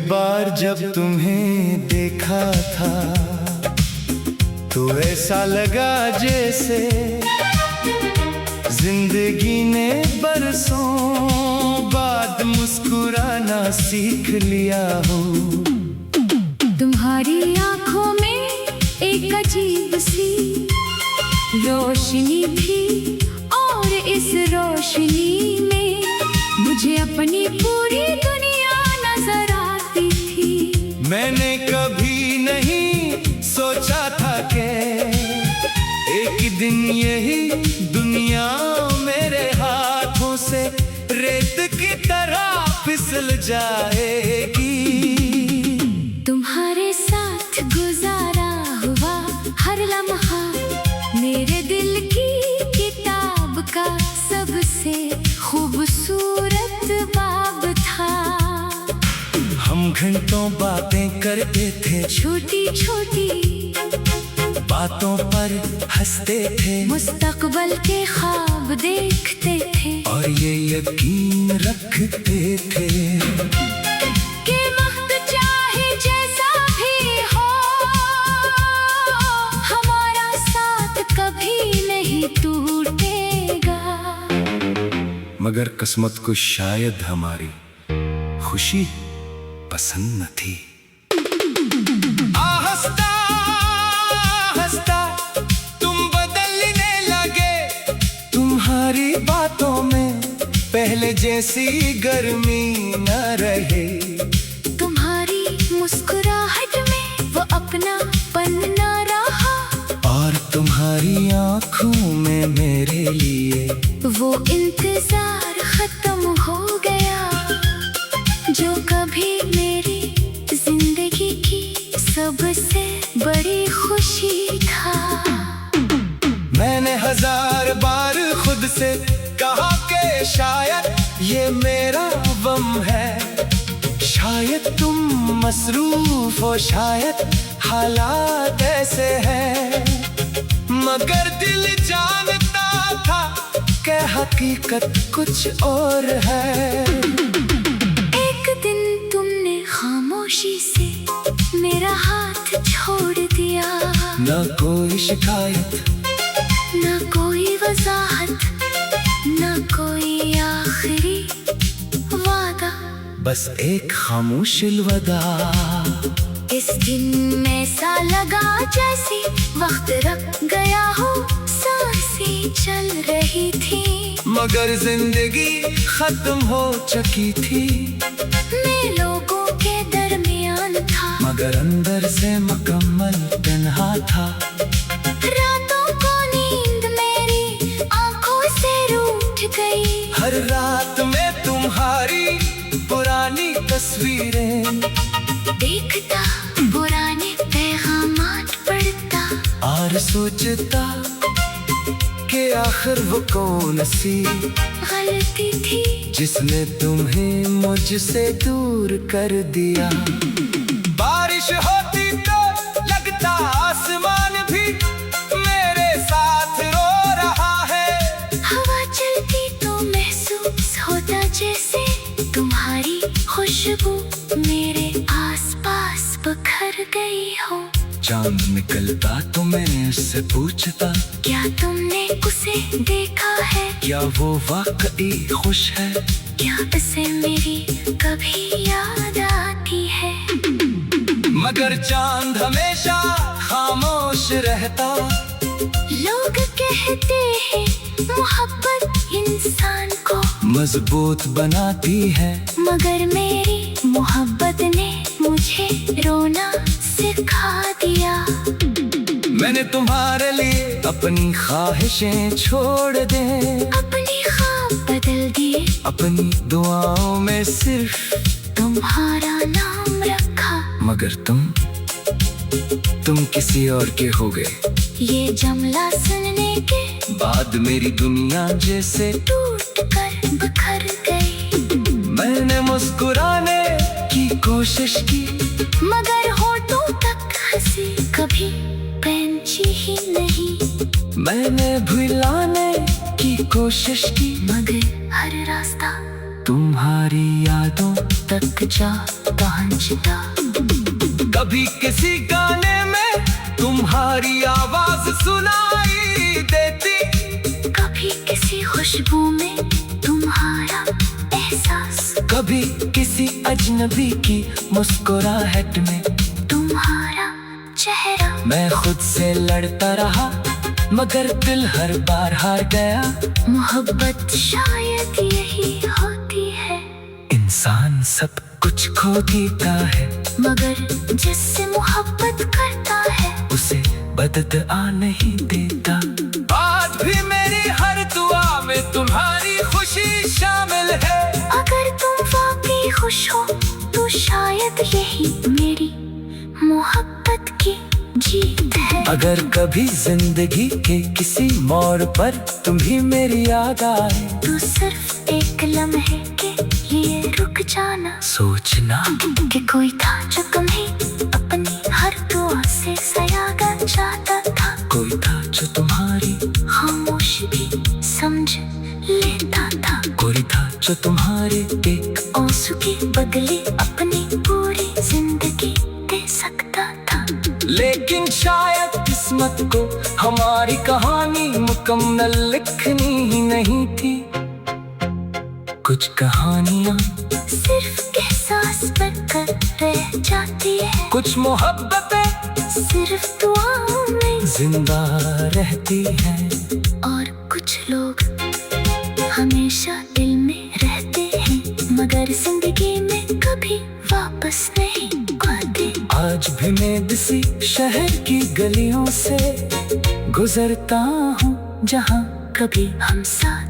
बार जब तुम्हें देखा था तो ऐसा लगा जैसे जिंदगी ने बरसों बाद मुस्कुराना सीख लिया हो। तुम्हारी आंखों में एक अजीब सी रोशनी थी और इस रोशनी में मुझे अपनी पूरी दुनिया नजर आती थी। मैंने कभी नहीं सोचा था कि एक दिन यही दुनिया मेरे हाथों से रेत की तरह फिसल जाएगी। तुम्हारे साथ गुजारा हुआ हर लम्हा मेरे दिल की किताब का सबसे खूबसूरत बाब था। हम घंटों बातें करते थे, छोटी छोटी बातों पर हंसते थे, मुस्तकबल के ख्वाब देखते थे और ये यकीन रखते थे कि वक्त चाहे जैसा भी हो हमारा साथ कभी नहीं टूटेगा। मगर किस्मत को शायद हमारी खुशी पसंद न थी। हंसता हंसता तुम बदलने लगे, तुम्हारी बातों में पहले जैसी गर्मी न रहे। तुम्हारी मुस्कुराहट में वो अपनापन न रहा और तुम्हारी आंखों में मेरे लिए वो इंतजार खत्म हो गया जो कभी मेरी जिंदगी की सबसे बड़ी खुशी था। मैंने 1000 बार खुद से कहा कि शायद ये मेरा वम है, शायद तुम मसरूफ हो, शायद हालात ऐसे हैं, मगर दिल जानता था कि हकीकत कुछ और है। एक दिन तुमने खामोशी से मेरा हाथ छोड़ दिया, न कोई शिकायत, न कोई वजाहत, न कोई आखिरी वादा, बस एक खामोश अलविदा। इस दिन ऐसा लगा जैसे वक्त रुक गया हो, सांसें चल रही थी मगर जिंदगी खत्म हो चुकी थी। मैं लोगों के दरमियान था मगर अंदर से मुकम्मल तन्हा था। रातों को नींद मेरी आंखों से रूठ गई, हर रात में तुम्हारी पुरानी तस्वीरें देखता पुराने पैगामात पढ़ता और सोचता कि आखिर वो कौन सी गलती थी जिसने तुम्हें मुझसे दूर कर दिया। बारिश होती तो लगता आसमान भी मेरे साथ रो रहा है, हवा चलती तो महसूस होता जैसे तुम्हारी खुशबू मेरे आसपास बिखर गई हो। चांद निकलता तो मैं उससे पूछता क्या तुमने उसे देखा है, क्या वो वाकई खुश है, क्या उसे मेरी कभी याद आती है। मगर चांद हमेशा खामोश रहता। लोग कहते हैं मोहब्बत इंसान को मजबूत बनाती है, मगर मेरी मोहब्बत ने मुझे रोना सिखा दिया। मैंने तुम्हारे लिए अपनी ख्वाहिशें छोड़ दे, अपनी ख्वाब बदल दिए, अपनी दुआओं में सिर्फ तुम्हारा नाम रखा, मगर तुम किसी और के हो गए। ये जुमला सुनने के बाद मेरी दुनिया जैसे टूट कर बिखर गई। मैंने मुस्कुराने की कोशिश की, मगर होठों तक हंसी कभी पहुंची ही नहीं। मैंने भुलाने की कोशिश की, मगर हर रास्ता तुम्हारी यादों तक जा पहुंचता। कभी किसी गाने में तुम्हारी आवाज सुनाई देती, कभी किसी खुशबू में तुम्हारा एहसास, कभी किसी अजनबी की मुस्कुराहट में तुम्हारा चेहरा। मैं खुद से लड़ता रहा मगर दिल हर बार हार गया। मोहब्बत शायद यही होती है, इंसान सब कुछ खो देता है मगर जिससे मोहब्बत करता है उसे बददआ नहीं देता। आज भी मेरी हर दुआ में तुम्हारी खुशी शामिल है। अगर तुम वाकई खुश हो तो शायद यही मेरी मोहब्बत की जीत है। अगर कभी जिंदगी के किसी मोड़ पर तुम्ही मेरी याद आए तो सिर्फ एक लम्हे के लिए रुक जाना, सोचना कि कोई था जो तुम्हें अपनी हर दुआ से सयागा चाहता था। कोई था जो तुम्हारी खामोश भी समझ लेता था, कोई था जो तुम्हारे एक आंसू के बदले अपनी पूरी जिंदगी दे सकता था। लेकिन शायद किस्मत को हमारी कहानी मुकम्मल लिखनी ही नहीं थी। कुछ कहानियाँ सिर्फ एहसास बनकर रह जाती है, कुछ मोहब्बतें सिर्फ दुआओं में जिंदा रहती हैं, और कुछ लोग हमेशा दिल में रहते हैं मगर जिंदगी में कभी वापस नहीं आते। आज भी मैं किसी शहर की गलियों से गुजरता हूँ जहाँ कभी हम साथ